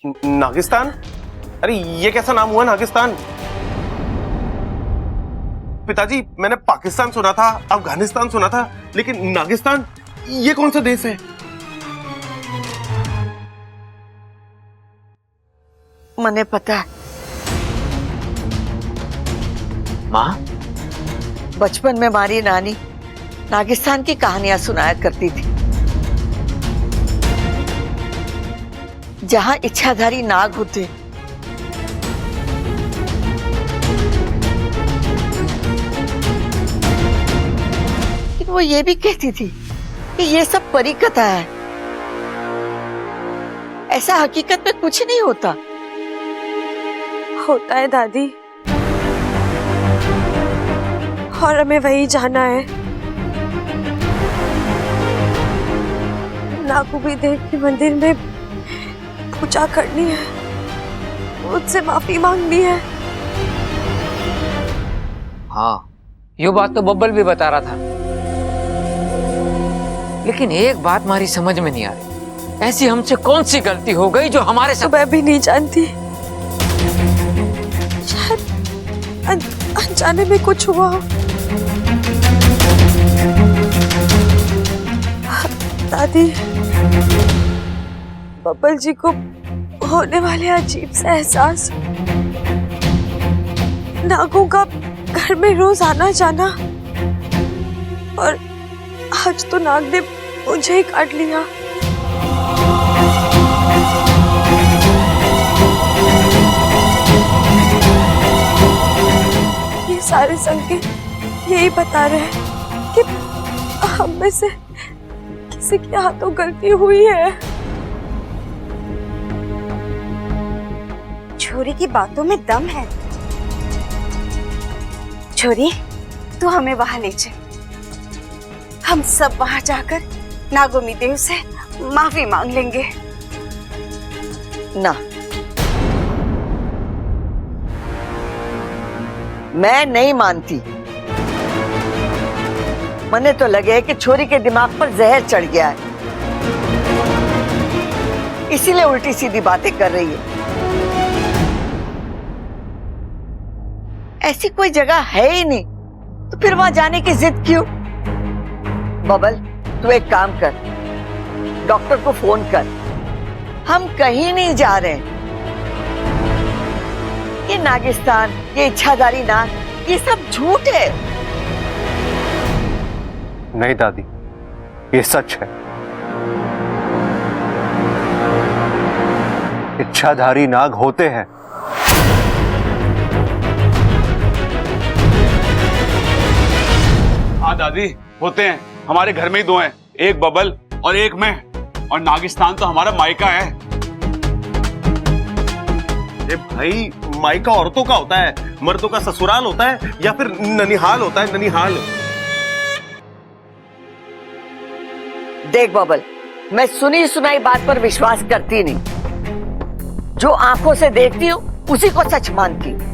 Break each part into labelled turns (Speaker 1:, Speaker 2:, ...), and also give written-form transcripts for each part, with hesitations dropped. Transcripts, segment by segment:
Speaker 1: नागिस्तान? अरे ये कैसा नाम हुआ नागिस्तान? पिताजी मैंने पाकिस्तान सुना था, अफगानिस्तान सुना था, लेकिन नागिस्तान ये कौन सा देश है?
Speaker 2: मने पता है
Speaker 3: माँ,
Speaker 2: बचपन में हमारी नानी नागिस्तान की कहानियां सुनाया करती थी, जहां इच्छाधारी नाग होते, लेकिन वो ये भी कहती थी कि ये सब परी कथा है, ऐसा हकीकत में कुछ नहीं होता।
Speaker 4: होता है दादी, और हमें वही जाना है। नागू भी देव के मंदिर में पूजा करनी है, उससे माफी मांगनी है।
Speaker 3: हाँ ये बात तो बब्बल भी बता रहा था, लेकिन एक बात हमारी समझ में नहीं आ रही, ऐसी हमसे कौन सी गलती हो गई जो हमारे साथ?
Speaker 4: मैं भी नहीं जानती, शायद अनजाने में कुछ हुआ हो। दादी, बब्बल जी को होने वाले अजीब सा एहसास, नागों का घर में रोज आना जाना, और आज तो नाग ने मुझे ही काट लिया। ये सारे संकेत यही बता रहे हैं कि हम में से किसी के हाथों गलती हुई है।
Speaker 5: छोरी की बातों में दम है। छोरी, तू हमें वहां ले चल, हम सब वहां जाकर नागोमी देव से माफी मांग लेंगे।
Speaker 2: ना, मैं नहीं मानती। मने तो लगे कि छोरी के दिमाग पर जहर चढ़ गया है, इसीलिए उल्टी सीधी बातें कर रही है। ऐसी कोई जगह है ही नहीं, तो फिर वहां जाने की जिद क्यों? बबल, तू एक काम कर, डॉक्टर को फोन कर, हम कहीं नहीं जा रहे हैं। ये नागिस्तान, ये इच्छाधारी नाग, ये सब झूठ है।
Speaker 1: नहीं दादी, ये सच है। इच्छाधारी नाग होते हैं।
Speaker 6: हाँ दादी, होते हैं। हमारे घर में ही दो हैं, एक बबल और एक मैं, और नागिस्तान तो हमारा मायका है।
Speaker 1: अरे भाई, मायका औरतों का होता है, मर्दों का ससुराल होता है, या फिर ननिहाल होता है, ननिहाल।
Speaker 2: देख बबल, मैं सुनी सुनाई बात पर विश्वास करती नहीं, जो आंखों से देखती हूँ उसी को सच मानती हूँ।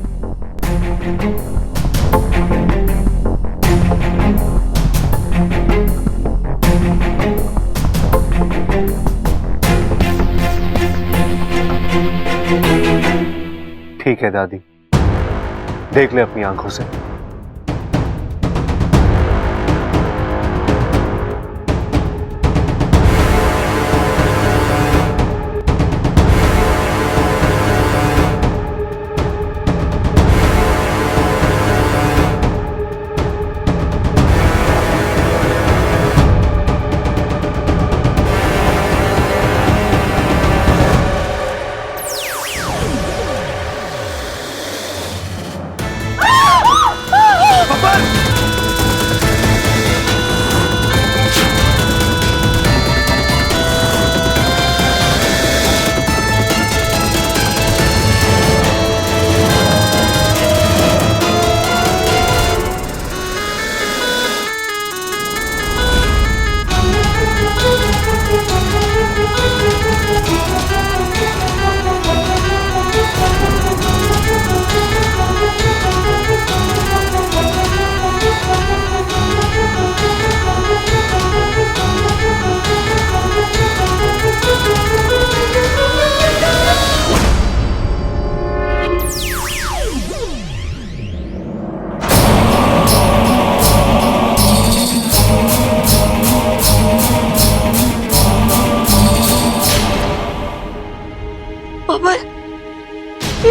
Speaker 1: ठीक है दादी, देख ले अपनी आंखों से।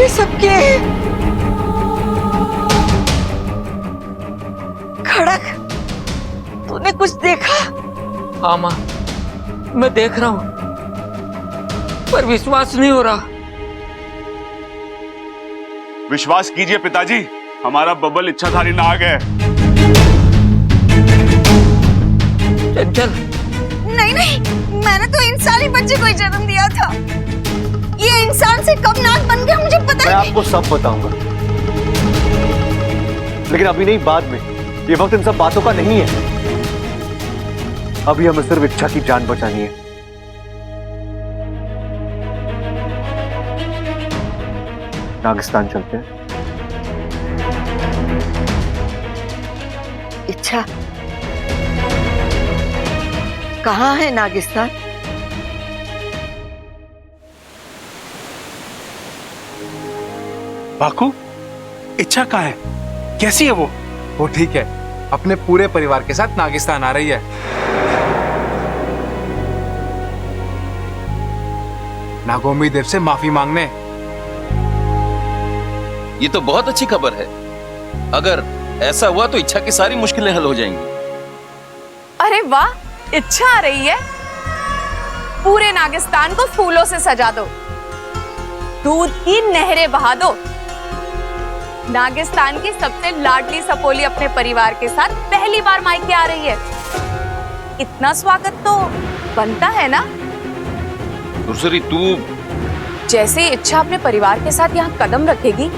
Speaker 2: ये सब क्या है? खड़क, तूने कुछ देखा?
Speaker 3: हाँ माँ, मैं देख रहा हूँ, पर विश्वास नहीं हो रहा।
Speaker 6: विश्वास कीजिए पिताजी, हमारा बबल इच्छाधारी नाग है।
Speaker 3: चंचल,
Speaker 5: नहीं नहीं, मैंने तो इंसानी बच्चे को ही जन्म दिया था। ये इंसान से कब नाग बन गया मुझे पता
Speaker 7: मैं
Speaker 5: नहीं।
Speaker 7: आपको सब बताऊंगा, लेकिन अभी नहीं, बाद में। ये वक्त इन सब बातों का नहीं है। अभी हमें सिर्फ इच्छा की जान बचानी है। नागिस्तान चलते हैं।
Speaker 2: इच्छा, कहाँ है नागिस्तान?
Speaker 8: बाकू, इच्छा कहाँ है? कैसी है वो?
Speaker 9: वो ठीक है, अपने पूरे परिवार के साथ नागिस्तान आ रही है। नागोमी देव से माफी मांगने।
Speaker 10: ये तो बहुत अच्छी खबर है। अगर ऐसा हुआ तो इच्छा की सारी मुश्किलें हल हो जाएंगी।
Speaker 4: अरे वाह, इच्छा आ रही है। पूरे नागिस्तान को फूलों से सजा दो, दूध की नहरें बहा दो। नागिस्तान की सबसे लाडली सपोली अपने परिवार के साथ पहली बार मायके आ रही है। इतना स्वागत तो बनता है ना।
Speaker 10: दूसरी तू
Speaker 4: जैसे ही इच्छा अपने परिवार के साथ यहाँ कदम रखेगी,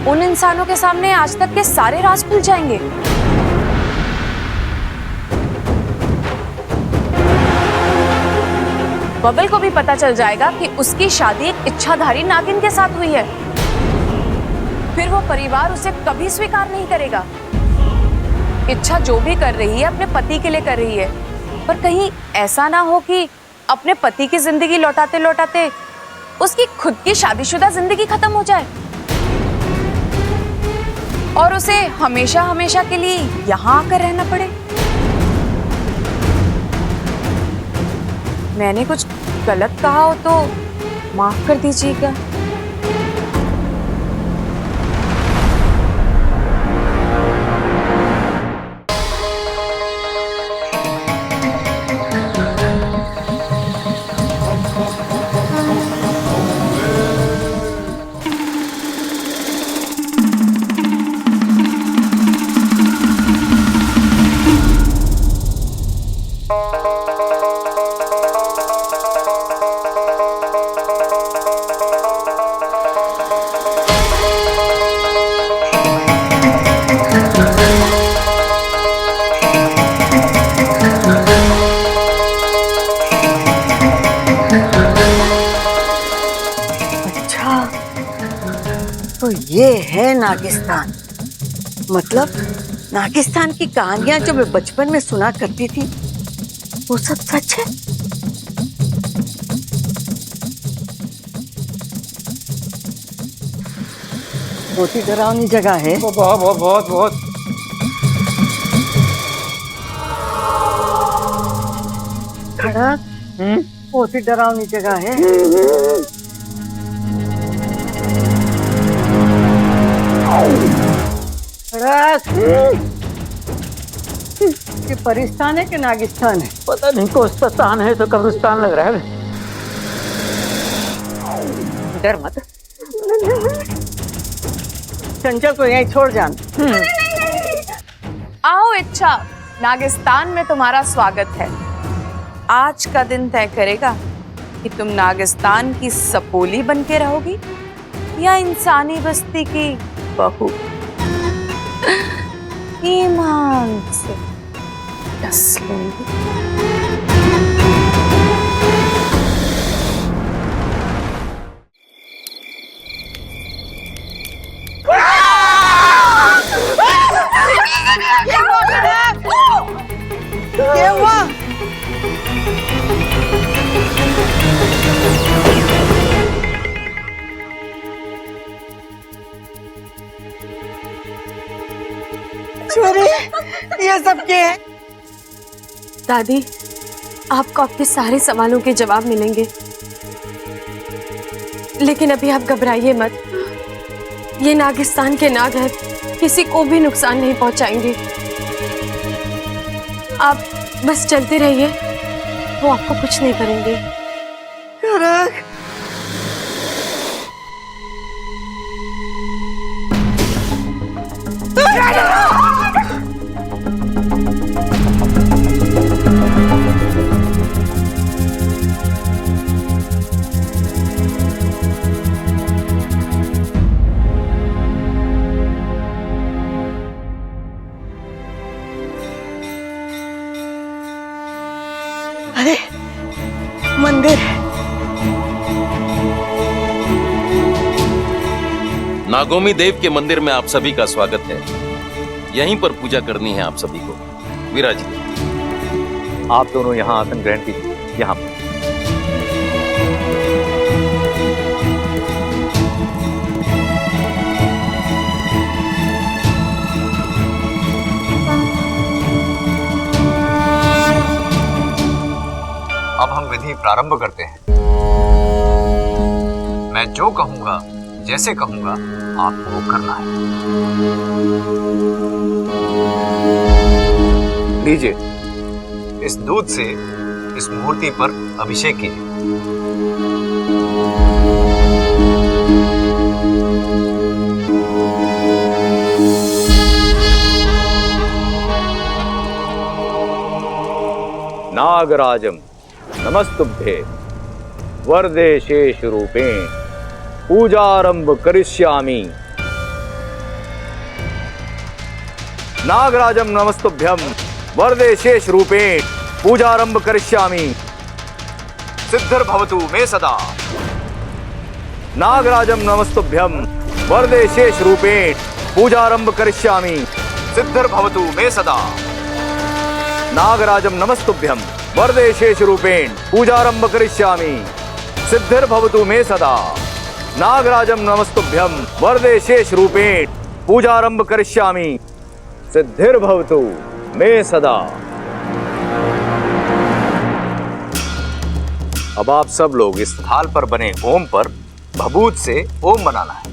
Speaker 4: उन इंसानों के सामने आज तक के सारे राज खुल जाएंगे। बबल को भी पता चल जाएगा कि उसकी शादी एक इच्छाधारी नागिन के साथ हुई है। फिर वो परिवार उसे कभी स्वीकार नहीं करेगा। इच्छा जो भी कर रही है अपने पति के लिए कर रही है, पर कहीं ऐसा ना हो कि अपने पति की जिंदगी लौटाते लौटाते उसकी खुद की शादीशुदा जिंदगी खत्म हो जाए और उसे हमेशा हमेशा के लिए यहाँ आकर रहना पड़े। मैंने कुछ गलत कहा हो तो माफ कर दीजिएगा।
Speaker 2: तो ये है नागिस्तान। मतलब नागिस्तान की कहानियां जो मैं बचपन में सुना करती थी, वो सब सच है। बहुत ही डरावनी जगह है।
Speaker 9: बहुत बहुत बहुत बहुत।
Speaker 2: खड़क, बहुत ही डरावनी जगह है। ये परिस्तान है कि नागिस्तान है?
Speaker 3: पता नहीं, कोस्तान है तो कब्रिस्तान लग रहा है। डर मत।
Speaker 2: चंचल को यहीं छोड़ जान।
Speaker 4: आओ इच्छा, नागिस्तान में तुम्हारा स्वागत है। आज का दिन तय करेगा कि तुम नागिस्तान की सपोली बन के रहोगी या इंसानी बस्ती की बहू। ईमान से डस लूंगी।
Speaker 2: क्या हुआ? ये सब क्या है?
Speaker 4: दादी, आपको आपके सारे सवालों के जवाब मिलेंगे, लेकिन अभी आप घबराइए मत। ये नागिस्तान के नाग हैं, किसी को भी नुकसान नहीं पहुंचाएंगे। आप बस चलते रहिए, वो आपको कुछ नहीं करेंगे।
Speaker 2: नाग, अरे मंदिर।
Speaker 10: नागोमी देव के मंदिर में आप सभी का स्वागत है। यहीं पर पूजा करनी है आप सभी को। विराजिए।
Speaker 7: आप दोनों यहाँ आसन ग्रहण कीजिए। यहाँ पर
Speaker 9: अब हम विधि प्रारंभ करते हैं। मैं जो कहूंगा, जैसे कहूंगा, आपको वो करना है। लीजिए, इस दूध से इस मूर्ति पर अभिषेक कीजिए।
Speaker 7: नागराजम नमस्तुभ्ये वरदे शेष रूपेण पूजारंभ करिष्यामि। नागराजम नमस्तुभ्यम वरदे शेष रूपेण पूजारंभ करिष्यामि। सिद्धिर्भवतु मे सदा। नागराजम नमस्तुभ्यम वरदे शेष रूपेण पूजारंभ करिष्यामि। सिद्धिर्भवतु मे सदा। नागराजम नमस्तुभ्यम वरदे शेष रूपेण पूजारंभ करिष्यामि। सिद्धिर्भवतु मे सदा। नागराजम नमस्तुभ्यम वरदे शेष रूपेण पूजारंभ करिष्यामि। सिद्धिर्भवतु मे सदा। अब आप सब लोग इस थाल पर बने ओम पर भभूत से ओम बनाना है।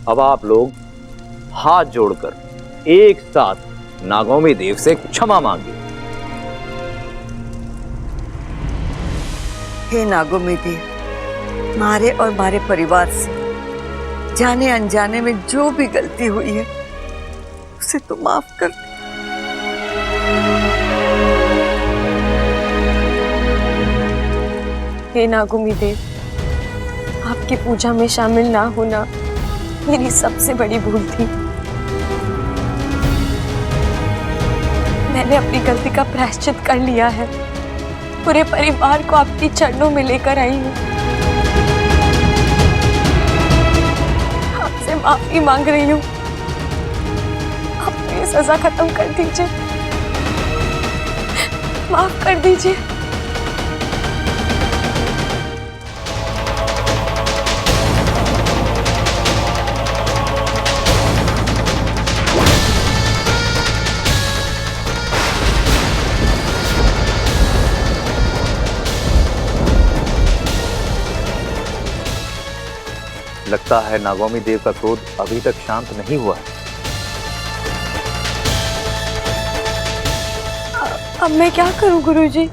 Speaker 7: अब आप लोग हाथ जोड़कर एक साथ नागोमी देव से क्षमा मांगिए।
Speaker 2: हे नागोमी देव, मारे और मारे परिवार से जाने अनजाने में जो भी गलती हुई है उसे तो माफ कर दे।
Speaker 4: हे नागोमी देव, आपकी पूजा में शामिल ना होना मेरी सबसे बड़ी भूल थी। मैंने अपनी गलती का प्रायश्चित कर लिया है। पूरे परिवार को आपके चरणों में लेकर आई हूँ। आपसे माफी मांग रही हूँ। आप मेरी सजा खत्म कर दीजिए, माफ कर दीजिए।
Speaker 7: लगता है नागोमी देव का क्रोध अभी तक शांत नहीं हुआ है।
Speaker 4: अब मैं क्या करूं गुरुजी?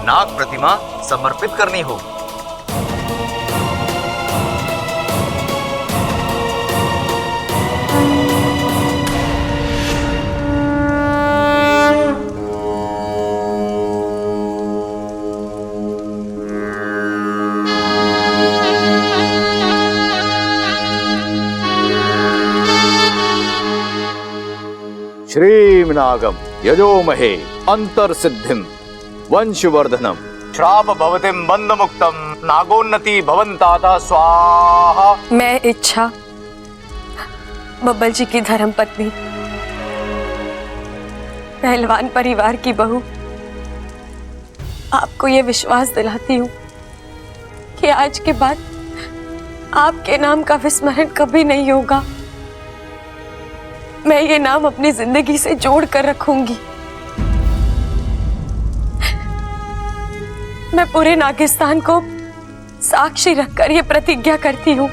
Speaker 9: नाग प्रतिमा समर्पित करनी होगी।
Speaker 7: श्रीमनागम यजोमहे अंतर्सिद्धिम वंशवर्धनम
Speaker 9: श्राप भवतिम बंध मुक्तम नागोन्नति भवंताता स्वाहा।
Speaker 4: मैं इच्छा, बब्बल जी की धर्म पत्नी, पहलवान परिवार की बहू, आपको ये विश्वास दिलाती हूँ कि आज के बाद आपके नाम का विस्मरण कभी नहीं होगा। मैं ये नाम अपनी जिंदगी से जोड़ कर रखूंगी। मैं पूरे नागिस्तान को साक्षी रखकर ये प्रतिज्ञा करती हूँ,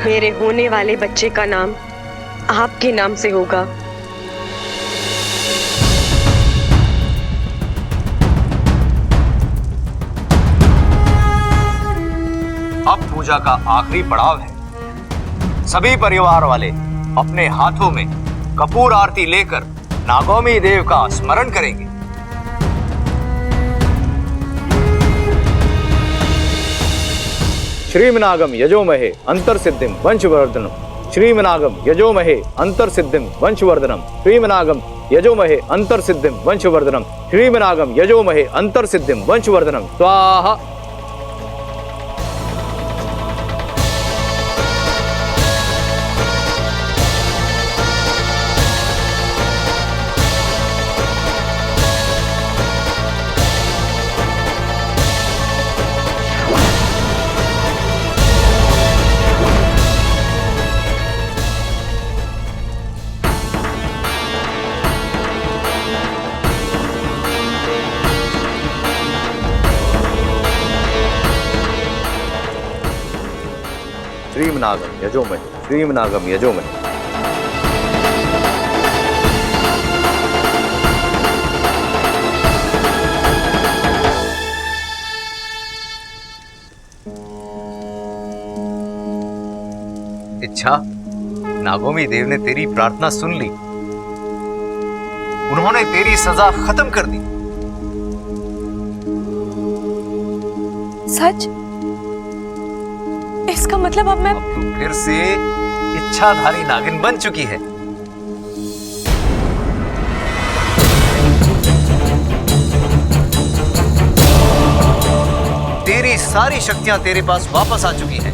Speaker 4: मेरे होने वाले बच्चे का नाम आपके नाम से होगा।
Speaker 9: अब पूजा का आखिरी पड़ाव है। सभी परिवार वाले अपने हाथों में कपूर आरती लेकर नागोमी देव का स्मरण करेंगे।
Speaker 7: श्रीमनागम यजोमहे अंतर्सिद्धिम वंशवर्धनम श्रीमनागम यजोमहे अंतर्सिद्धिम वंशवर्धनम श्रीमनागम यजोमहे अंतर्सिद्धिम वंशवर्धनम श्रीमनागम यजोमहे अंतर्सिद्धिम वंशवर्धनम स्वाहा। श्रीमनागम यजोमहे श्रीमनागम यजोमहे।
Speaker 9: इच्छा, नागोमी देव ने तेरी प्रार्थना सुन ली। उन्होंने तेरी सजा खत्म कर दी।
Speaker 4: सच? इसका मतलब अब
Speaker 9: तू फिर से इच्छाधारी नागिन बन चुकी है। तेरी सारी शक्तियां तेरे पास वापस आ चुकी हैं।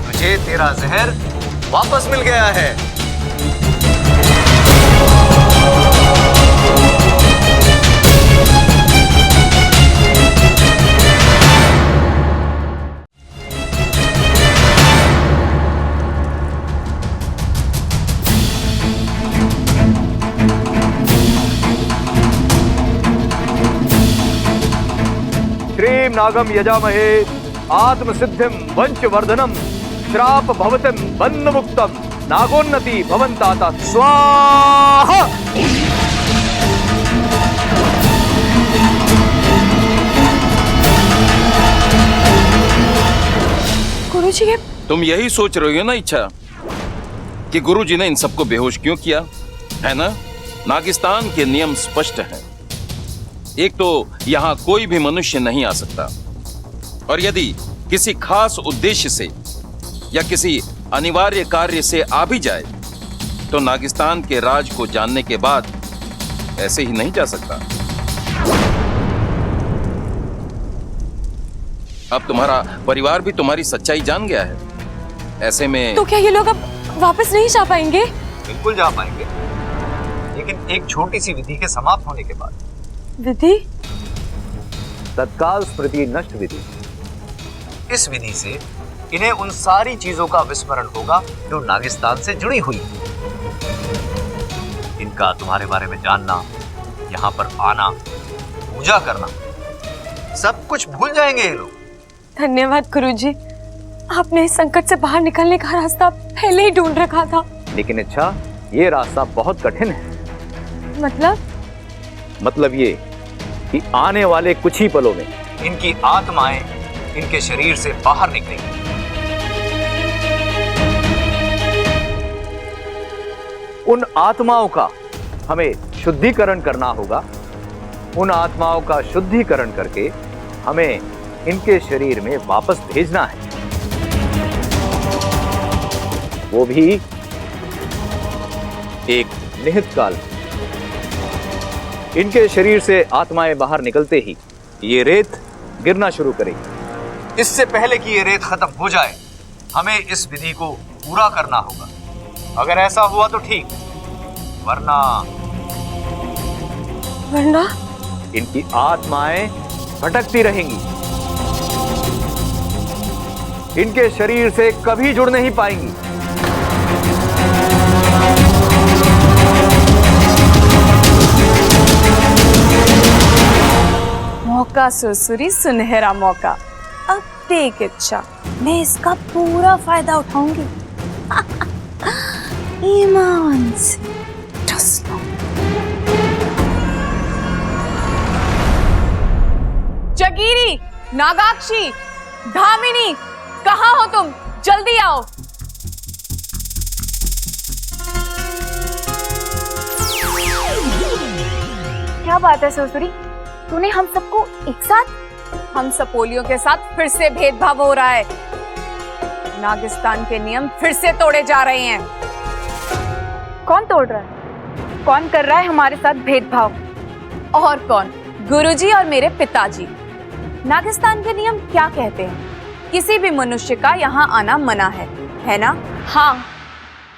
Speaker 9: तुझे तेरा जहर वापस मिल गया है।
Speaker 7: श्रीमनागम यजामहे आत्मसिद्धिम वंशवर्धनम श्राप भवतिम बंध मुक्तम नागोन्नति भवंताता स्वाहा।
Speaker 4: गुरुजी, ये
Speaker 10: तुम यही सोच रही हो ना इच्छा कि गुरुजी ने इन सबको बेहोश क्यों किया, है ना? नागिस्तान के नियम स्पष्ट हैं। एक तो यहां कोई भी मनुष्य नहीं आ सकता, और यदि किसी खास उद्देश्य से या किसी अनिवार्य कार्य से आ भी जाए तो नागिस्तान के राज को जानने के बाद ऐसे ही नहीं जा सकता। अब तुम्हारा परिवार भी तुम्हारी सच्चाई जान गया है। ऐसे में
Speaker 4: तो क्या ये लोग अब वापस नहीं जा पाएंगे?
Speaker 9: बिल्कुल जा पाएंगे, लेकिन एक छोटी सी विधि के समाप्त होने के बाद।
Speaker 4: विधि?
Speaker 7: तत्काल स्मृति नष्ट विधि।
Speaker 9: इस विधि से इन्हें उन सारी चीजों का विस्मरण होगा जो नागिस्तान से जुड़ी हुई है। इनका तुम्हारे बारे में जानना, यहाँ पर आना, पूजा करना, सब कुछ भूल जाएंगे ये लोग।
Speaker 4: धन्यवाद गुरुजी, आपने इस संकट से बाहर निकलने का रास्ता पहले ही ढूंढ रखा था।
Speaker 7: लेकिन अच्छा, ये रास्ता बहुत कठिन है।
Speaker 9: मतलब
Speaker 7: ये कि आने वाले कुछ ही पलों में
Speaker 9: इनकी आत्माएं इनके शरीर से बाहर निकलेंगी।
Speaker 7: उन आत्माओं का हमें शुद्धिकरण करना होगा। उन आत्माओं का शुद्धिकरण करके हमें इनके शरीर में वापस भेजना है, वो भी निहित काल में इनके शरीर से आत्माएं बाहर निकलते ही ये रेत गिरना शुरू करेगी।
Speaker 9: इससे पहले कि ये रेत खत्म हो जाए, हमें इस विधि को पूरा करना होगा। अगर ऐसा हुआ तो ठीक, वरना
Speaker 7: इनकी आत्माएं भटकती रहेंगी, इनके शरीर से कभी जुड़ नहीं पाएंगी।
Speaker 4: मौका सुरसुरी, सुनहरा मौका। अब देख इच्छा, मैं इसका पूरा फायदा उठाऊंगी। ईमान से ठस लो। जगीरी, नागाक्षी, धामिनी, कहाँ हो तुम? जल्दी आओ।
Speaker 5: क्या बात है सुरसुरी, तूने हम सबको एक साथ?
Speaker 4: हम सपोलियों के साथ फिर से भेदभाव हो रहा है। नागिस्तान के नियम फिर से तोड़े जा रहे हैं।
Speaker 5: कौन तोड़ रहा है? कौन कर रहा है हमारे साथ भेदभाव?
Speaker 4: और कौन? गुरुजी और मेरे पिताजी। नागिस्तान के नियम क्या कहते हैं? किसी भी मनुष्य का यहाँ आना मना है ना? हाँ,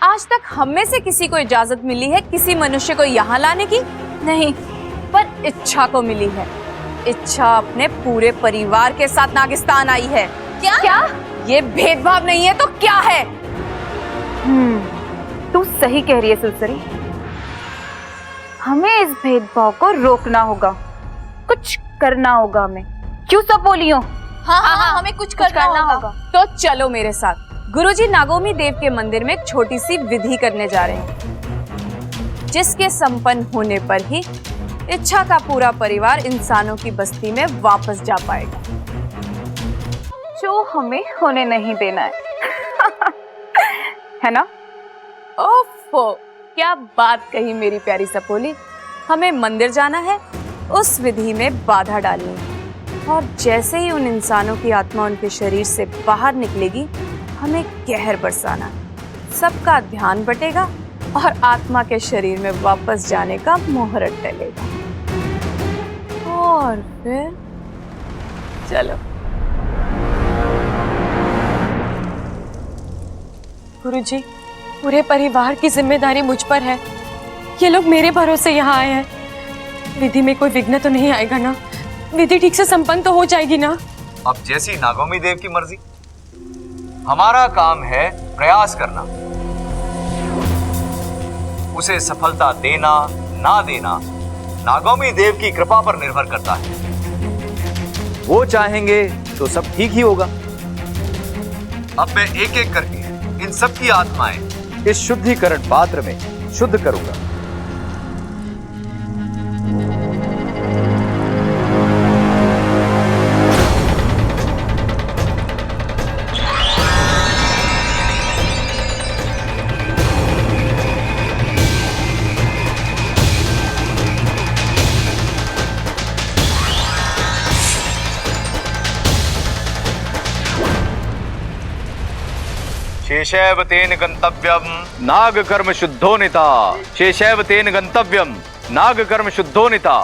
Speaker 4: आज तक हम में से किसी को इजाजत मिली है किसी मनुष्य को यहाँ लाने की? नहीं, पर इच्छा को मिली है। इच्छा अपने पूरे परिवार के साथ नागिस्तान आई है। क्या? ये भेदभाव नहीं है तो क्या है?
Speaker 5: तू सही कह रही है सुरसुरी, हमें इस भेदभाव को रोकना होगा, कुछ करना होगा हमें। क्यों सपोलियों?
Speaker 4: हाँ, हमें कुछ करना होगा। तो चलो मेरे साथ। गुरुजी नागोमी देव के मंदिर में एक छोटी सी विधि करने जा रहे हैं, जिसके संपन्न होने पर ही इच्छा का पूरा परिवार इंसानों की बस्ती में वापस जा पाएगा,
Speaker 5: जो हमें होने नहीं देना है। है ना?
Speaker 4: ओफो, क्या बात कही मेरी प्यारी सपोली। हमें मंदिर जाना है, उस विधि में बाधा डालनी है, और जैसे ही उन इंसानों की आत्मा उनके शरीर से बाहर निकलेगी, हमें कहर बरसाना है। सबका ध्यान बटेगा और आत्मा के शरीर में वापस जाने का मुहूर्त टलेगा। और फिर चलो।
Speaker 11: गुरुजी, पूरे परिवार की जिम्मेदारी मुझ पर है। ये लोग मेरे भरोसे यहाँ आए हैं। विधि में कोई विघ्न तो नहीं आएगा ना? विधि ठीक से संपन्न तो हो जाएगी ना?
Speaker 9: अब जैसी नागोमी देव की मर्जी। हमारा काम है प्रयास करना, उसे सफलता देना ना देना नागोमी देव की कृपा पर निर्भर करता है।
Speaker 7: वो चाहेंगे तो सब ठीक ही होगा।
Speaker 9: अब मैं एक एक करके इन सब की आत्माएं
Speaker 7: इस शुद्धिकरण पात्र में शुद्ध करूंगा।
Speaker 9: शेषैव तेन गंतव्यम
Speaker 7: नाग कर्म शुद्धोनिता। शेषैव तेन गंतव्यम नाग कर्म शुद्धोनिता।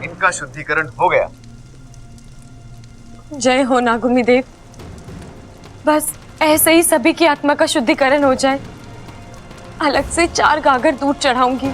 Speaker 9: इनका शुद्धिकरण हो गया।
Speaker 11: जय हो नागोमी देव। बस ऐसे ही सभी की आत्मा का शुद्धिकरण हो जाए। अलग से 4 गागर दूध चढ़ाऊंगी।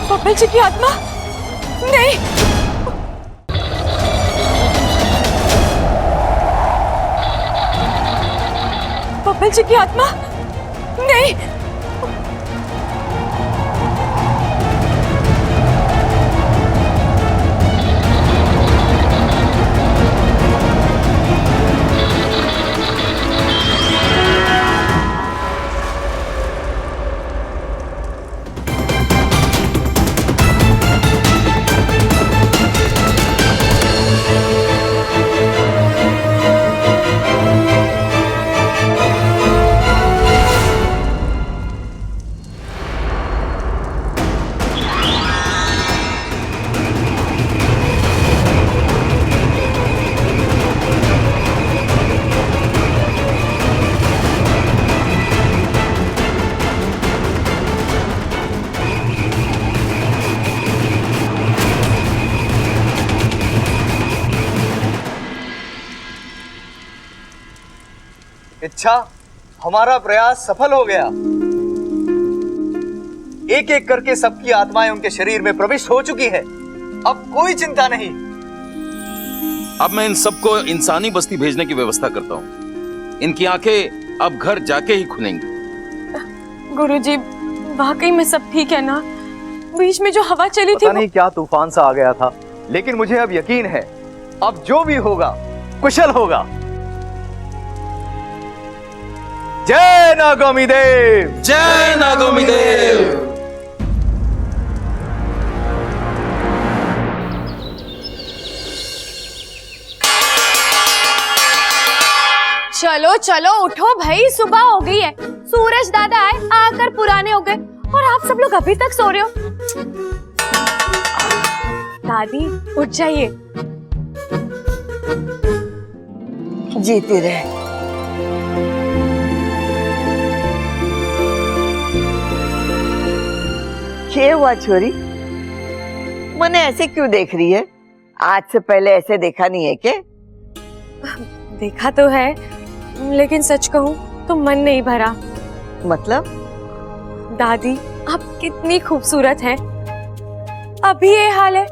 Speaker 11: बब्बल जी की आत्मा नहीं। बब्बल जी की आत्मा नहीं।
Speaker 9: इच्छा, हमारा प्रयास सफल हो गया। एक एक करके सबकी आत्माएं उनके शरीर में प्रविष्ट हो चुकी है। अब कोई चिंता नहीं।
Speaker 10: अब मैं इन सबको इंसानी बस्ती भेजने की व्यवस्था करता हूँ। इनकी आंखें अब घर जाके ही खुलेंगी।
Speaker 11: गुरुजी, वाकई में सब ठीक है ना? बीच में जो हवा चली थी
Speaker 7: पता नहीं क्या तूफान सा आ गया था, लेकिन मुझे अब यकीन है अब जो भी होगा कुशल होगा। जय नागोमी देव,
Speaker 10: जय नागोमी देव।
Speaker 4: चलो चलो उठो भाई, सुबह हो गई है। सूरज दादा आए आकर पुराने हो गए और आप सब लोग अभी तक सो रहे हो। दादी उठ जाइए।
Speaker 2: जीती रहे। क्या हुआ छोरी? मने ऐसे क्यों देख रही है? आज से पहले ऐसे देखा नहीं है क्या?
Speaker 11: देखा तो है, लेकिन सच कहूं तो मन नहीं भरा।
Speaker 2: मतलब?
Speaker 11: दादी आप कितनी खूबसूरत हैं। अभी ये हाल है,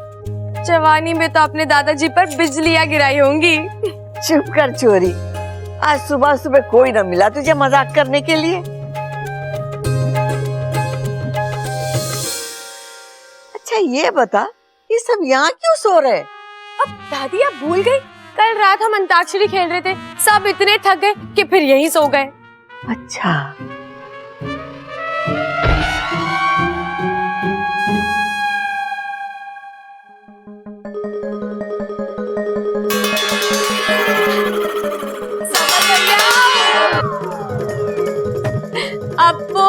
Speaker 11: जवानी में तो अपने दादाजी पर बिजलियां गिराई होंगी।
Speaker 2: चुप कर छोरी, आज सुबह सुबह कोई न मिला तुझे मजाक करने के लिए। अच्छा ये बता, ये सब यहाँ क्यों सो रहे?
Speaker 11: अब दादी आप भूल गई, कल रात हम अंताक्षरी खेल रहे थे, सब इतने थक गए कि फिर यहीं सो गए।
Speaker 2: अच्छा।
Speaker 11: अप्पू,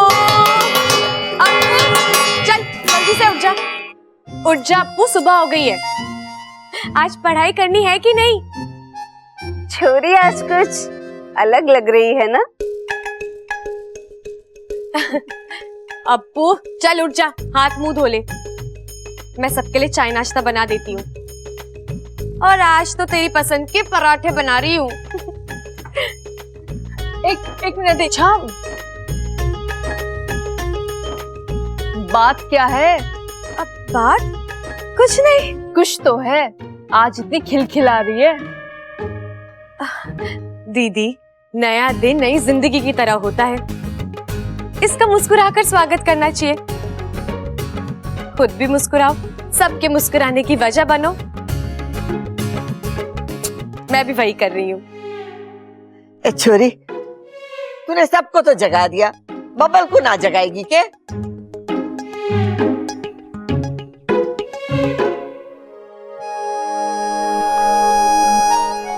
Speaker 11: चल जल्दी से उठ जा। उठ जा अप्पू, सुबह हो गई है। आज पढ़ाई करनी है कि नहीं?
Speaker 5: छोरी आज कुछ अलग लग रही है ना?
Speaker 11: अप्पू चल उठ जा, हाथ मुंह धो ले। मैं सबके लिए चाय नाश्ता बना देती हूँ, और आज तो तेरी पसंद के पराठे बना रही हूँ। एक मिनट दे। अच्छा
Speaker 4: बात क्या है?
Speaker 11: अब बात कुछ नहीं।
Speaker 4: कुछ तो है, आज इतनी खिलखिला रही है।
Speaker 11: दीदी, नया दिन नई जिंदगी की तरह होता है, इसका मुस्कुराकर स्वागत करना चाहिए। खुद भी मुस्कुराओ, सबके मुस्कुराने की वजह बनो। मैं भी वही कर रही हूँ।
Speaker 2: ए छोरी, तूने सबको तो जगा दिया, बबल को ना जगाएगी क्या?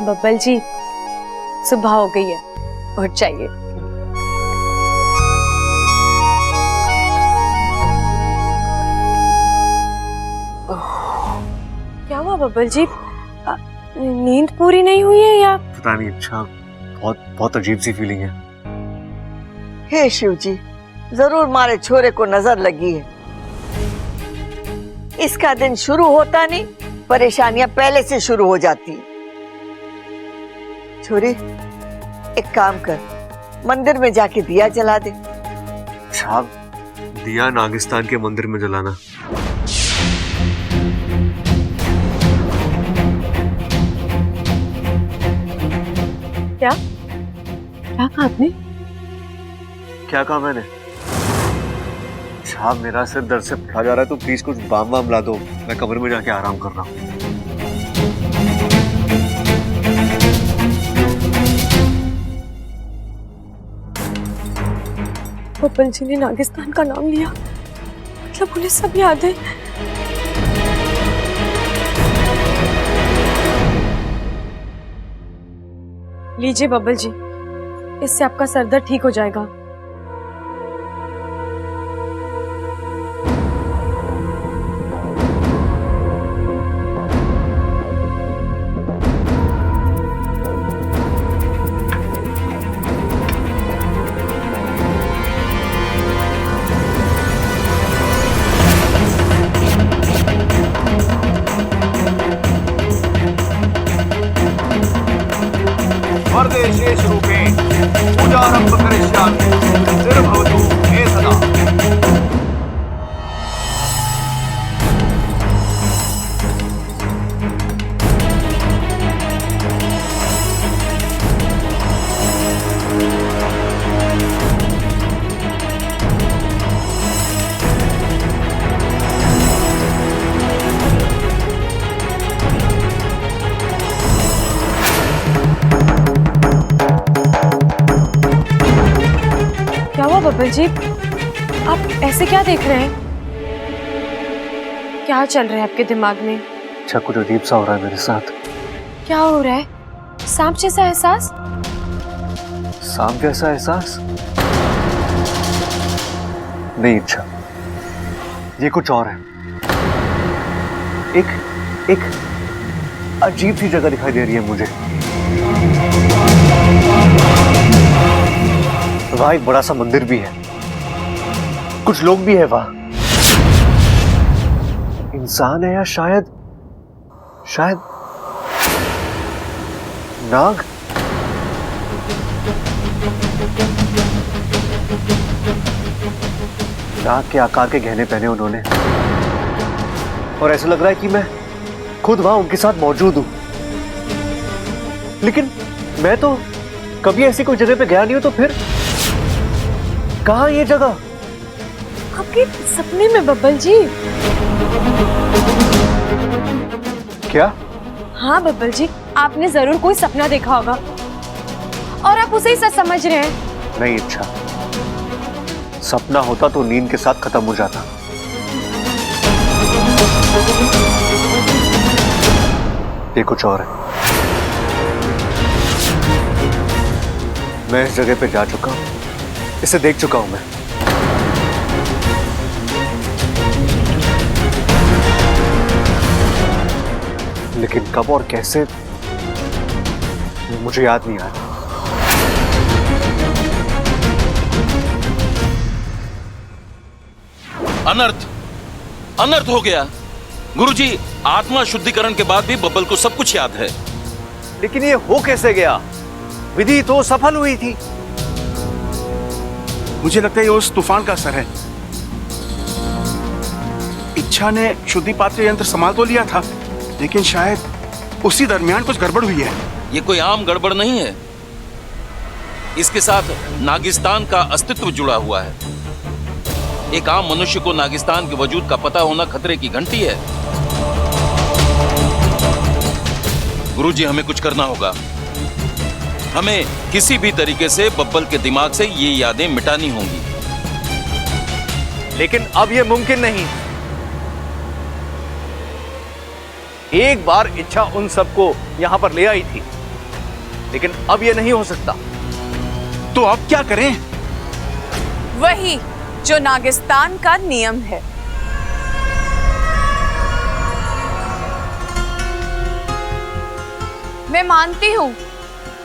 Speaker 11: बब्बल जी, सुबह हो गई है, उठ जाइए। क्या हुआ बब्बल जी? नींद पूरी नहीं हुई है या?
Speaker 1: पता नहीं इच्छा, बहुत बहुत अजीब सी फीलिंग है।
Speaker 2: हे शिव जी, जरूर मारे छोरे को नजर लगी है। इसका दिन शुरू होता नहीं, परेशानियां पहले से शुरू हो जाती। छोरी, एक काम कर, मंदिर में जाके दिया जला दे।
Speaker 1: अच्छा, दिया नागिस्तान के मंदिर में जलाना?
Speaker 11: क्या कहा आपने?
Speaker 1: क्या कहा मैंने? अच्छा, मेरा सिर दर्द से फटा जा रहा है, तो प्लीज कुछ बाम वाम ला दो, मैं कमरे में जाके आराम कर रहा हूँ।
Speaker 11: बब्बल जी ने नागिस्तान का नाम लिया, मतलब उन्हें सब याद है। लीजिए बब्बल जी, इससे आपका सर दर्द ठीक हो जाएगा।
Speaker 9: वरदे शेष रूपे पूजारंभ करिष्यामि निर्भवतु हे सदा।
Speaker 11: क्या हुआ बब्बल जी? आप ऐसे क्या देख रहे हैं? क्या चल रहा है आपके दिमाग में?
Speaker 1: अच्छा, कुछ अजीब सा हो रहा है मेरे साथ।
Speaker 11: क्या हो रहा है? सांप जैसा एहसास?
Speaker 1: सांप जैसा एहसास? नहीं इच्छा, ये कुछ और है। एक अजीब सी जगह दिखाई दे रही है मुझे। वहां एक बड़ा सा मंदिर भी है, कुछ लोग भी है वहां। इंसान है या शायद नाग? नाग के आकार के गहने पहने उन्होंने, और ऐसा लग रहा है कि मैं खुद वहां उनके साथ मौजूद हूं। लेकिन मैं तो कभी ऐसी कोई जगह पे गया नहीं हूं, तो फिर कहां ये जगह?
Speaker 11: आपके सपने में बब्बल जी।
Speaker 1: क्या?
Speaker 11: हाँ बब्बल जी, आपने जरूर कोई सपना देखा होगा और आप उसे ही सच समझ रहे हैं।
Speaker 1: नहीं इच्छा, सपना होता तो नींद के साथ खत्म हो जाता। ये कुछ और है। मैं इस जगह पे जा चुका हूं, इसे देख चुका हूं मैं। लेकिन कब और कैसे, मुझे याद नहीं आ रहा।
Speaker 10: अनर्थ हो गया गुरुजी। आत्मा शुद्धिकरण के बाद भी बब्बल को सब कुछ याद है।
Speaker 7: लेकिन ये हो कैसे गया? विधि तो सफल हुई थी।
Speaker 8: मुझे लगता है ये उस तूफान का असर है। इच्छा ने शुद्धि पात्र यंत्र संभाल तो लिया था, लेकिन शायद उसी दरमियान कुछ गड़बड़ हुई है।
Speaker 10: ये कोई आम गड़बड़ नहीं है, इसके साथ नागिस्तान का अस्तित्व जुड़ा हुआ है। एक आम मनुष्य को नागिस्तान के वजूद का पता होना खतरे की घंटी है। गुरुजी, हमें कुछ करना होगा। हमें किसी भी तरीके से बब्बल के दिमाग से ये यादें मिटानी होंगी।
Speaker 7: लेकिन अब ये मुमकिन नहीं। एक बार इच्छा उन सबको यहां पर ले आई थी, लेकिन अब ये नहीं हो सकता।
Speaker 8: तो अब क्या करें?
Speaker 4: वही जो नागिस्तान का नियम है। मैं मानती हूँ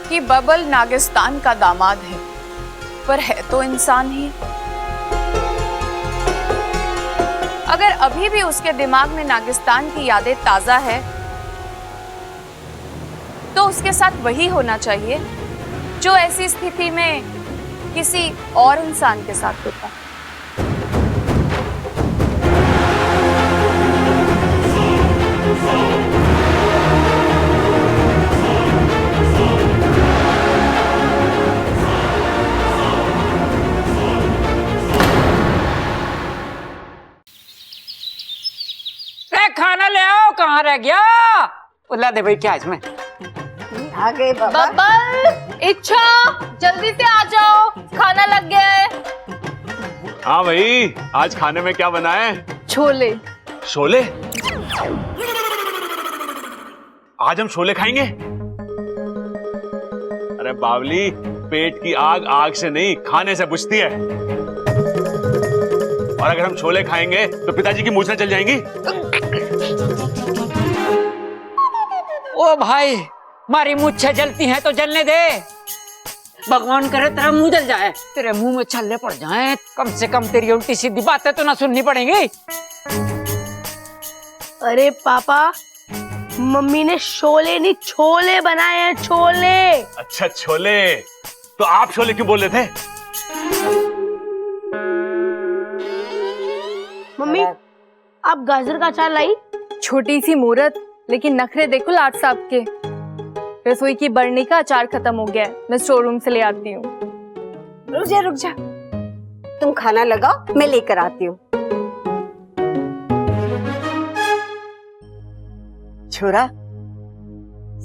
Speaker 4: कि बबल नागिस्तान का दामाद है, पर है तो इंसान ही। अगर अभी भी उसके दिमाग में नागिस्तान की यादें ताजा है, तो उसके साथ वही होना चाहिए जो ऐसी स्थिति में किसी और इंसान के साथ होता।
Speaker 3: खाना ले आओ, कहाँ रह गया? उल्ला दे भाई, क्या इसमें?
Speaker 2: आ गए बाबा।
Speaker 4: बबल, इच्छा, जल्दी से आ जाओ, खाना लग गया है।
Speaker 6: हाँ भाई, आज खाने में क्या बना है?
Speaker 4: छोले।
Speaker 6: शोले? आज हम शोले खाएंगे? अरे बावली, पेट की आग आग से नहीं, खाने से बुझती है। और अगर हम छोले खाएंगे तो पिताजी की मूछें चल जाएंगी।
Speaker 3: ओ भाई, मारी मूछें जलती हैं तो जलने दे। भगवान करे तेरा मुंह जल जाए, तेरे मुंह में छल्ले पड़ जाएं। कम से कम तेरी उल्टी सीधी बातें तो ना सुननी पड़ेंगी।
Speaker 12: अरे पापा, मम्मी ने शोले नहीं छोले बनाए हैं, छोले।
Speaker 6: अच्छा छोले, तो आप शोले क्यों बोल रहे थे?
Speaker 12: मम्मी, आप गाजर का अचार लाई?
Speaker 11: छोटी सी मूर्त, लेकिन नखरे देखो लाट साहब के। रसोई की बरनी का अचार खत्म हो गया है, मैं स्टोर रूम से ले आती हूँ।
Speaker 5: रुक जा, तुम खाना लगाओ, मैं लेकर आती हूँ।
Speaker 2: छोरा,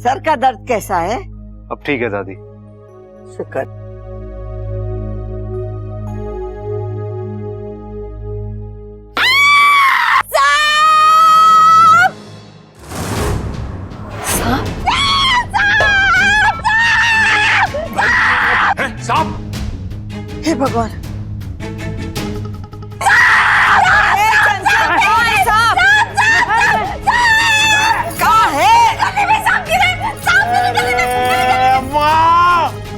Speaker 2: सर का दर्द कैसा है?
Speaker 1: अब ठीक है दादी।
Speaker 2: शुक्र।
Speaker 6: सांप!
Speaker 2: हे भगवान,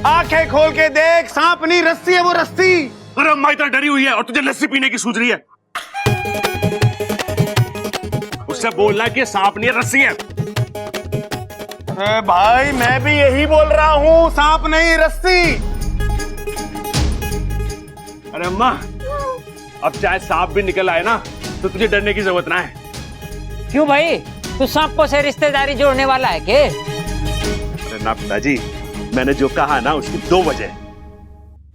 Speaker 8: आंखें खोल के देख, सांप नहीं रस्सी है, वो रस्सी।
Speaker 6: अरे अम्मा इतना डरी हुई है और तुझे लस्सी पीने की सूझ रही है। उससे बोलना कि सांप नहीं है, रस्सी है।
Speaker 8: अरे भाई, मैं भी यही बोल रहा हूँ, सांप नहीं रस्सी।
Speaker 6: अरे अम्मा, अब चाहे सांप भी निकल आए ना, तो तुझे डरने की जरूरत ना है।
Speaker 3: क्यों भाई, तू सांपों से रिश्तेदारी जोड़ने वाला है के?
Speaker 6: अरे ना पिताजी, मैंने जो कहा ना उसकी दो वजह।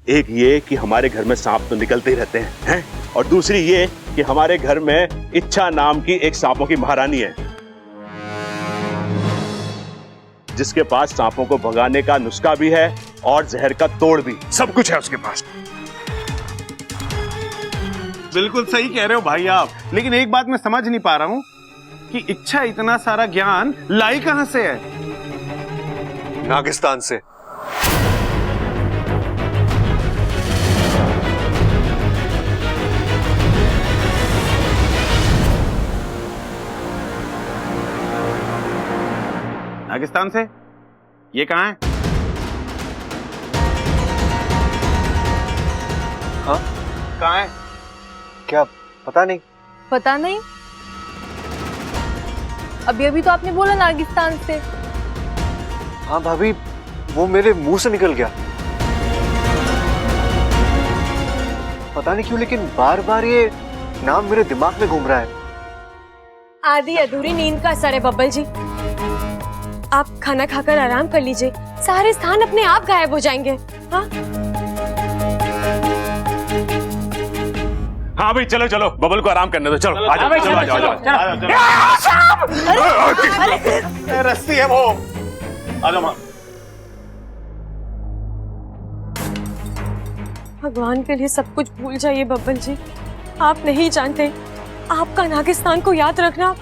Speaker 6: एक ये कि हमारे घर में सांप तो निकलते ही रहते हैं, और दूसरी ये कि हमारे घर में इच्छा नाम की एक सांपों की महारानी है, जिसके पास सांपों को भगाने का नुस्खा भी है और जहर का तोड़ भी, सब कुछ है उसके पास।
Speaker 8: बिल्कुल सही कह रहे हो भाई आप, लेकिन एक बात मैं समझ नहीं पा रहा हूँ कि इच्छा इतना सारा ज्ञान लाई कहां से है?
Speaker 1: नागिस्तान से।
Speaker 8: नागिस्तान से? ये कहाँ है?
Speaker 1: हाँ,
Speaker 8: कहाँ है?
Speaker 1: क्या पता नहीं।
Speaker 11: पता नहीं? अभी अभी तो आपने बोला नागिस्तान से।
Speaker 1: हाँ भाभी, वो मेरे मुंह से निकल गया। पता नहीं क्यों, लेकिन बार बार ये नाम मेरे दिमाग में घूम रहा है।
Speaker 11: आधी अधूरी नींद का असर है बब्बल जी। आप खाना खाकर आराम कर लीजिए, सारे स्थान अपने आप गायब हो जाएंगे। हाँ
Speaker 6: हाँ भाई, चलो चलो, बबल को आराम करने दो। चलो आ जाओ, चलो आ जाओ।
Speaker 8: रस्सी है वो। आ जाओ।
Speaker 11: भगवान के लिए सब कुछ भूल जाइए बब्बल जी। आप नहीं जानते, आपका नागिस्तान को याद रखना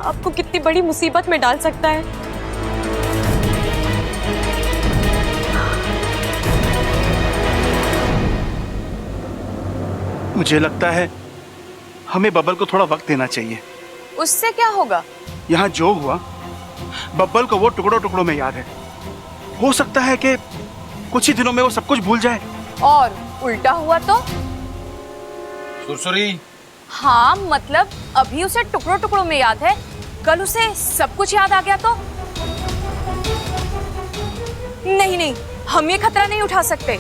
Speaker 11: आपको कितनी बड़ी मुसीबत में डाल सकता है।
Speaker 8: मुझे लगता है हमें बबल को थोड़ा वक्त देना चाहिए।
Speaker 4: उससे क्या होगा?
Speaker 8: यहाँ जो हुआ
Speaker 13: बब्बल को वो टुकड़ों टुकड़ों में याद है। हो सकता है कि कुछ ही दिनों में वो सब कुछ भूल जाए।
Speaker 4: और उल्टा हुआ तो?
Speaker 10: सुरसुरी,
Speaker 4: हाँ मतलब अभी उसे टुकड़ों टुकड़ों में याद है, कल उसे सब कुछ याद आ गया तो? नहीं नहीं, हम ये खतरा नहीं उठा सकते।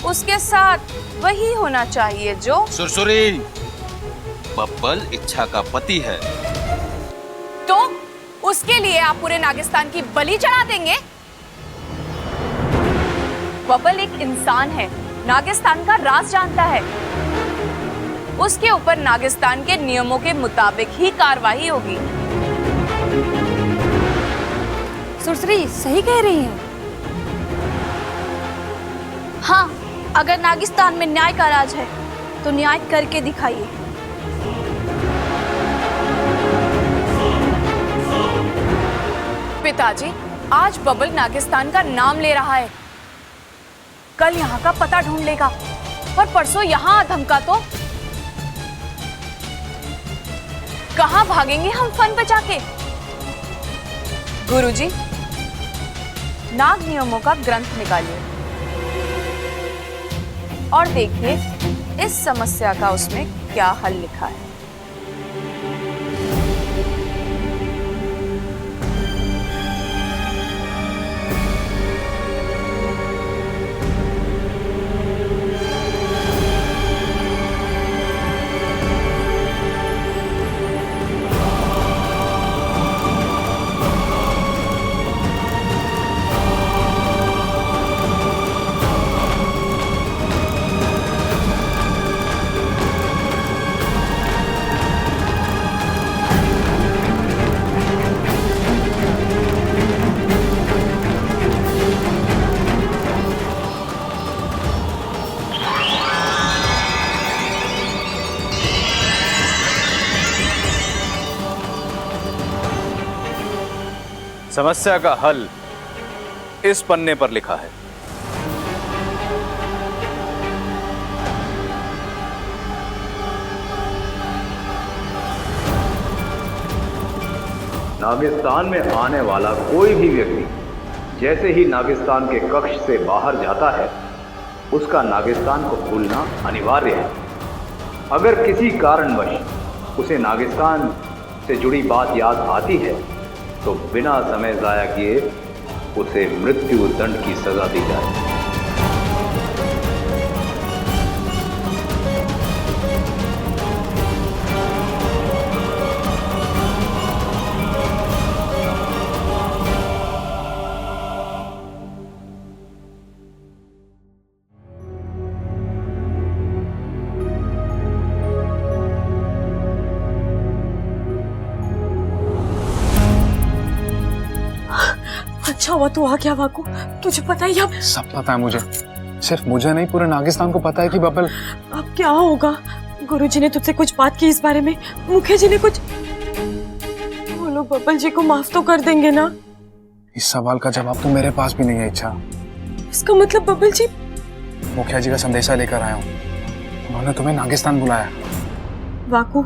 Speaker 4: उसके साथ वही होना चाहिए जो...
Speaker 10: सुरसुरी, बब्बल इच्छा का पति है।
Speaker 4: तो उसके लिए आप पूरे नागिस्तान की बलि चढ़ा देंगे? बब्बल एक इंसान है, नागिस्तान का राज जानता है। उसके ऊपर नागिस्तान के नियमों के मुताबिक ही कार्रवाई होगी।
Speaker 5: सुरसुरी सही कह रही है। हाँ, अगर नागिस्तान में न्याय का राज है तो न्याय करके दिखाइए।
Speaker 4: पिताजी, आज बब्बल नागिस्तान का नाम ले रहा है, कल यहाँ का पता ढूंढ लेगा, पर परसों यहाँ धमका तो कहाँ भागेंगे हम फन बचा के? गुरुजी, नाग नियमों का ग्रंथ निकालिए और देखिए इस समस्या का उसमें क्या हल लिखा है।
Speaker 7: समस्या का हल इस पन्ने पर लिखा है। नागिस्तान में आने वाला कोई भी व्यक्ति जैसे ही नागिस्तान के कक्ष से बाहर जाता है, उसका नागिस्तान को भूलना अनिवार्य है। अगर किसी कारणवश उसे नागिस्तान से जुड़ी बात याद आती है तो बिना समय जाया किए उसे मृत्यु दंड की सजा दी जाए।
Speaker 11: अच्छा हुआ तू आ गया वाकू, तुझे पता ही अब
Speaker 14: सब पता है मुझे, सिर्फ मुझे नहीं पूरे नागिस्तान को पता है कि बब्बल।
Speaker 11: अब क्या होगा? गुरुजी ने तुझसे कुछ बात की इस बारे में? मुखिया जी ने कुछ? वो लोग बब्बल जी को माफ तो कर देंगे ना?
Speaker 14: इस सवाल का जवाब तो मेरे पास भी नहीं है इच्छा।
Speaker 11: इसका मतलब बब्बल जी?
Speaker 14: मुखिया जी का संदेशा लेकर आया हूँ, उन्होंने तुम्हें नागिस्तान बुलाया।
Speaker 11: वाकू,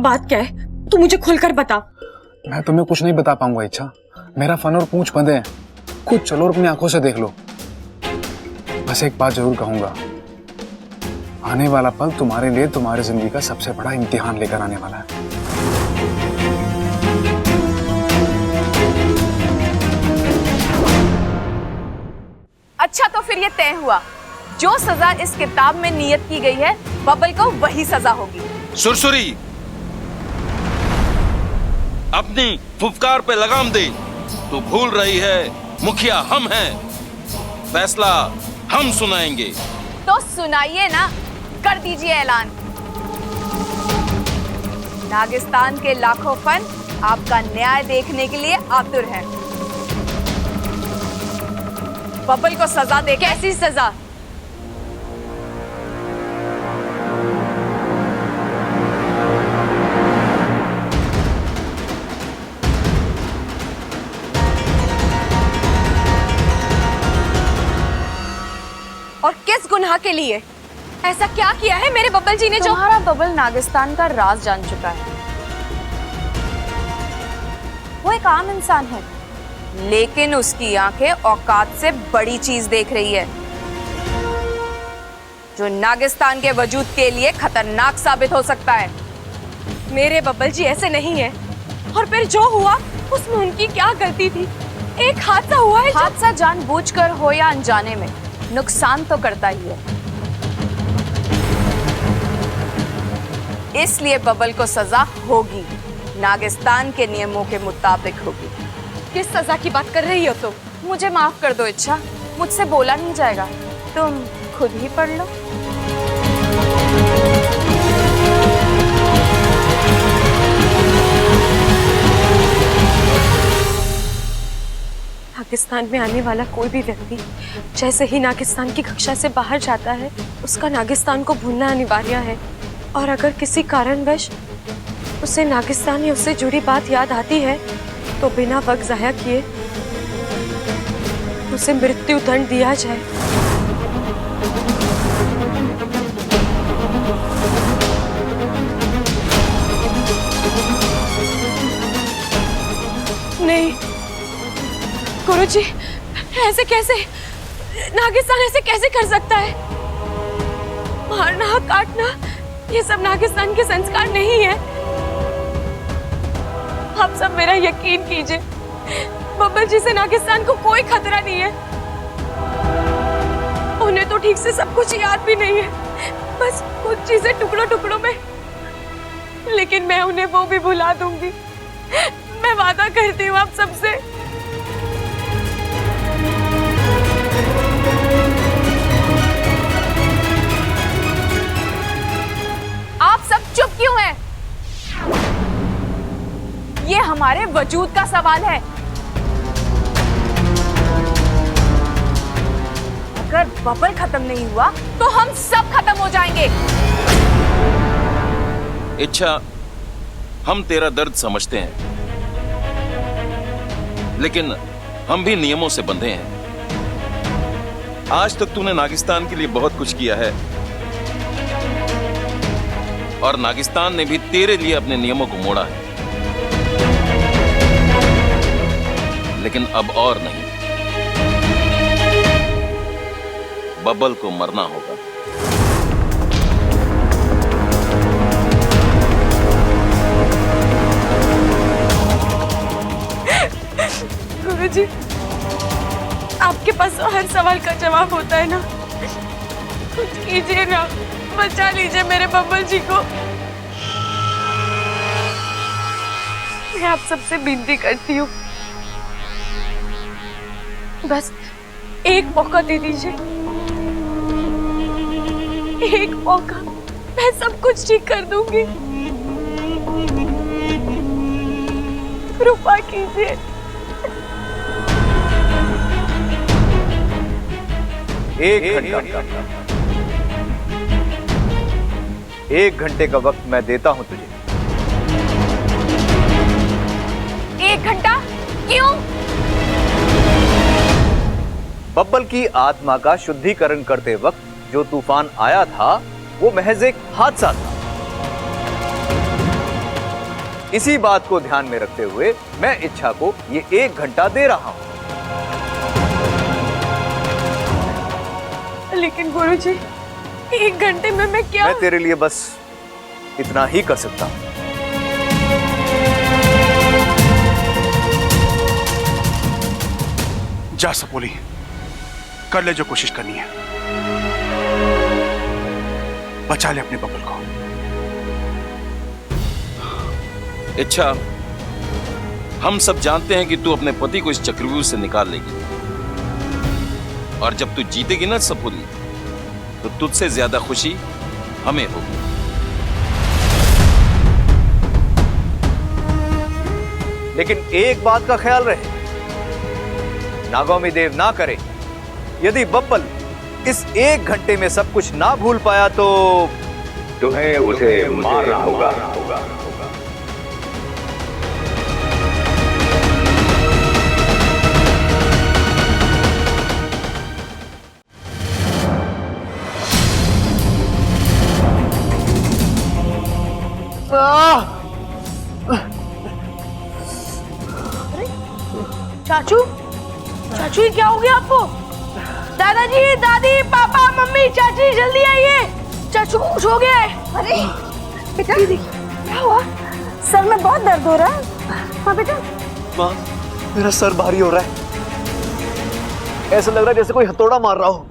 Speaker 11: बात क्या है? तू मुझे खुलकर बता।
Speaker 14: मैं तुम्हें कुछ नहीं बता पाऊंगा इच्छा, मेरा फन और पूंछ बंधे हैं। खुद चलो और अपनी आंखों से देख लो। बस एक बात जरूर कहूंगा, आने वाला पल तुम्हारे लिए तुम्हारी जिंदगी का सबसे बड़ा इम्तिहान लेकर आने वाला है।
Speaker 4: अच्छा तो फिर ये तय हुआ, जो सजा इस किताब में नियत की गई है बब्बल को वही सजा होगी।
Speaker 10: सुरसुरी, अपनी फुफकार पे लगाम दे। तू भूल रही है मुखिया हम हैं, फैसला हम सुनाएंगे।
Speaker 4: तो सुनाइए ना, कर दीजिए ऐलान। नागिस्तान के लाखों फन आपका न्याय देखने के लिए आतुर हैं। बब्बल को सजा दे। कैसी सजा? और किस गुनाह के लिए? ऐसा क्या किया है मेरे बब्बल जी ने? तुम्हारा बब्बल नागिस्तान का राज जान चुका है। वो एक आम इंसान है, लेकिन उसकी आंखें औकात से बड़ी चीज देख रही है, जो नागिस्तान के वजूद के लिए खतरनाक साबित हो सकता है।
Speaker 11: मेरे बब्बल जी ऐसे नहीं है। और फिर जो हुआ उसमें उनकी क्या गलती थी? एक हादसा हुआ है।
Speaker 4: हादसा जानबूझकर हो या अनजाने में, नुकसान तो करता ही है। इसलिए बबल को सजा होगी, नागिस्तान के नियमों के मुताबिक होगी।
Speaker 11: किस सजा की बात कर रही हो तुम?
Speaker 4: मुझे माफ कर दो इच्छा, मुझसे बोला नहीं जाएगा, तुम खुद ही पढ़ लो।
Speaker 11: नागिस्तान में आने वाला कोई भी व्यक्ति जैसे ही नागिस्तान की कक्षा से बाहर जाता है, उसका नागिस्तान को भूलना अनिवार्य है। और अगर किसी कारणवश उसे नागिस्तान या उससे जुड़ी बात याद आती है तो बिना वक्त ज़ाया किए उसे मृत्यु दंड दिया जाए। नहीं गुरुजी, ऐसे कैसे? नागिस्तान ऐसे कैसे कर सकता है? मारना, काटना, ये सब नागिस्तान के संस्कार नहीं है। आप सब मेरा यकीन कीजिए, बब्बल जी से नागिस्तान को कोई खतरा नहीं है। उन्हें तो ठीक से सब कुछ याद भी नहीं है, बस कुछ चीजें टुकड़ों टुकड़ों में। लेकिन मैं उन्हें वो भी भुला दूंगी, मैं वादा करती हूँ आप सबसे।
Speaker 4: आप सब चुप क्यों हैं? ये हमारे वजूद का सवाल है। अगर बबल खत्म नहीं हुआ तो हम सब खत्म हो जाएंगे।
Speaker 10: इच्छा, हम तेरा दर्द समझते हैं, लेकिन हम भी नियमों से बंधे हैं। आज तक तूने नागिस्तान के लिए बहुत कुछ किया है और नागिस्तान ने भी तेरे लिए अपने नियमों को मोड़ा है, लेकिन अब और नहीं। बबल को मरना होगा।
Speaker 11: गुरुजी, आपके पास तो हर सवाल का जवाब होता है ना, कुछ कीजिए ना, बचा लीजिए मेरे बब्बल जी को। मैं आप सबसे विनती करती हूँ, बस एक मौका दे दीजिए, एक मौका, मैं सब कुछ ठीक कर दूंगी। कृपा कीजिए।
Speaker 9: एक घंटे का वक्त मैं देता हूं तुझे।
Speaker 4: 1 घंटा? क्यों?
Speaker 9: बब्बल की आत्मा का शुद्धिकरण करते वक्त जो तूफान आया था वो महज एक हादसा था। इसी बात को ध्यान में रखते हुए मैं इच्छा को ये 1 घंटा दे रहा हूं।
Speaker 11: लेकिन गुरुजी, 1 घंटे में मैं क्या?
Speaker 9: मैं तेरे लिए बस इतना ही कर सकता हूं।
Speaker 13: जा सपोली, कर ले जो कोशिश करनी है, बचा ले अपने बबल को।
Speaker 10: इच्छा, हम सब जानते हैं कि तू अपने पति को इस चक्रव्यूह से निकाल लेगी, और जब तू जीतेगी ना सपोली, तो तुझसे ज्यादा खुशी हमें होगी।
Speaker 9: लेकिन एक बात का ख्याल रहे, नागौमी देव ना करे, यदि बब्बल इस 1 घंटे में सब कुछ ना भूल पाया तो
Speaker 7: तुम्हें उसे मारना होगा।
Speaker 12: चाचू, चाचू ये क्या हो गया आपको? दादाजी, दादी, पापा, मम्मी, चाची जल्दी आइए, चाचू को कुछ हो गया है।
Speaker 5: अरे बेटा क्या हुआ? सर में बहुत दर्द हो रहा है। हाँ बेटा।
Speaker 1: माँ, मेरा सर भारी हो रहा है, ऐसा लग रहा है जैसे कोई हथौड़ा मार रहा हो।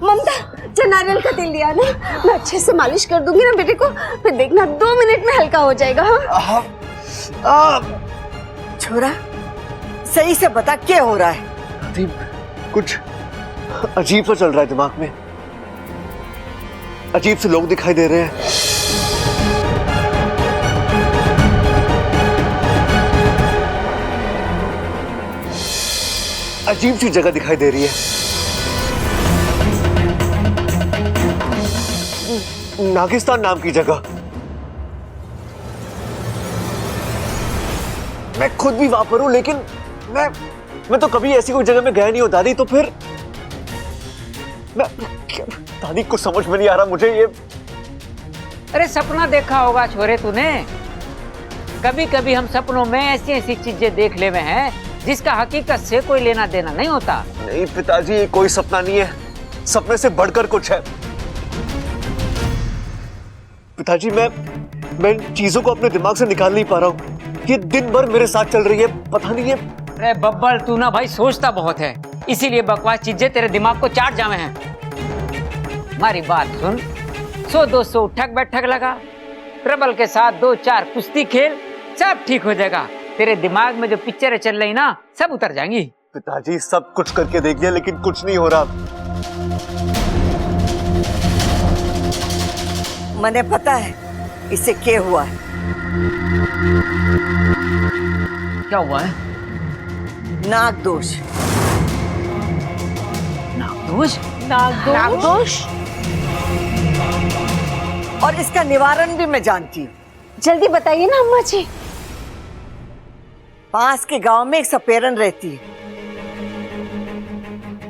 Speaker 5: ममता, जो नारियल का तेल लिया ना, मैं अच्छे से मालिश कर दूंगी ना बेटे को, फिर देखना 2 मिनट में हल्का हो जाएगा। हाँ?
Speaker 2: छोरा, सही से बता क्या हो रहा है?
Speaker 1: कुछ अजीब सा चल रहा है दिमाग में, अजीब से लोग दिखाई दे रहे हैं, अजीब सी जगह दिखाई दे रही है। नागिस्तान नाम की जगह। मैं खुद भी वहां पर हूं, लेकिन मैं तो कभी ऐसी कोई जगह में गया नहीं हूं दादी। तो फिर दादी को समझ में नहीं आ रहा मुझे ये।
Speaker 3: अरे सपना देखा होगा छोरे तूने। कभी कभी हम सपनों में ऐसी ऐसी चीजें देख लेवे हैं जिसका हकीकत से कोई लेना देना नहीं होता।
Speaker 1: नहीं पिताजी, ये कोई सपना नहीं है, सपने से बढ़कर कुछ है। पिताजी, मैं इन चीजों को अपने दिमाग से निकाल नहीं पा रहा हूँ। ये दिन भर मेरे साथ चल रही है, पता नहीं है।
Speaker 3: अरे बब्बल, तू ना भाई सोचता बहुत है, इसीलिए बकवास चीजें तेरे दिमाग को चाट जावे हैं। हमारी बात सुन, 100-200 उठक बैठक लगा, प्रबल के साथ 2-4 कुश्ती खेल, सब ठीक हो जाएगा। तेरे दिमाग में जो पिक्चरें चल रही ना, सब उतर जाएंगी।
Speaker 1: पिताजी, सब कुछ करके देख लिया लेकिन कुछ नहीं हो रहा।
Speaker 2: मने पता है इसे क्या हुआ है।
Speaker 3: क्या हुआ है?
Speaker 2: नाग दोष।
Speaker 3: नाग दोष?
Speaker 12: नाग दोष?
Speaker 2: और इसका निवारण भी मैं जानती हूँ।
Speaker 5: जल्दी बताइए ना अम्मा जी।
Speaker 2: पास के गांव में एक सपेरन रहती है,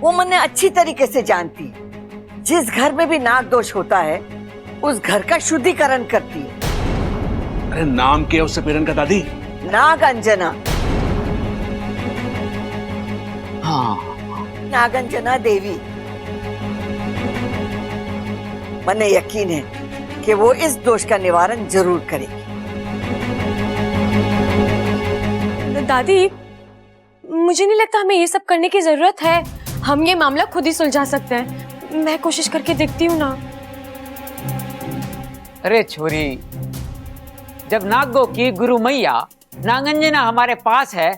Speaker 2: वो मैंने अच्छी तरीके से जानती है। जिस घर में भी नाग दोष होता है उस घर का शुद्धिकरण करती है।
Speaker 13: अरे नाम क्या उस सपेरन का दादी?
Speaker 2: नागंजना।
Speaker 3: हाँ,
Speaker 2: नागंजना देवी। मने यकीन है कि वो इस दोष का निवारण जरूर करेगी।
Speaker 11: दादी, मुझे नहीं लगता हमें ये सब करने की जरूरत है। हम ये मामला खुद ही सुलझा सकते हैं। मैं कोशिश करके देखती हूँ ना।
Speaker 3: अरे छोरी, जब नागों की गुरु मैया नागंजना हमारे पास है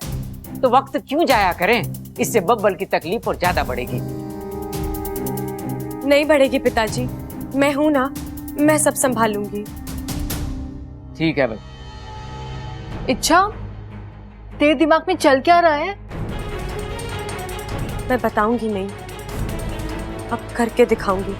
Speaker 3: तो वक्त क्यों जाया करें? इससे बब्बल की तकलीफ और ज्यादा बढ़ेगी।
Speaker 11: नहीं बढ़ेगी पिताजी, मैं हूं ना, मैं सब संभालूंगी।
Speaker 3: ठीक है भाई।
Speaker 12: इच्छा, तेरे दिमाग में चल क्या रहा है?
Speaker 11: मैं बताऊंगी नहीं, अब करके दिखाऊंगी।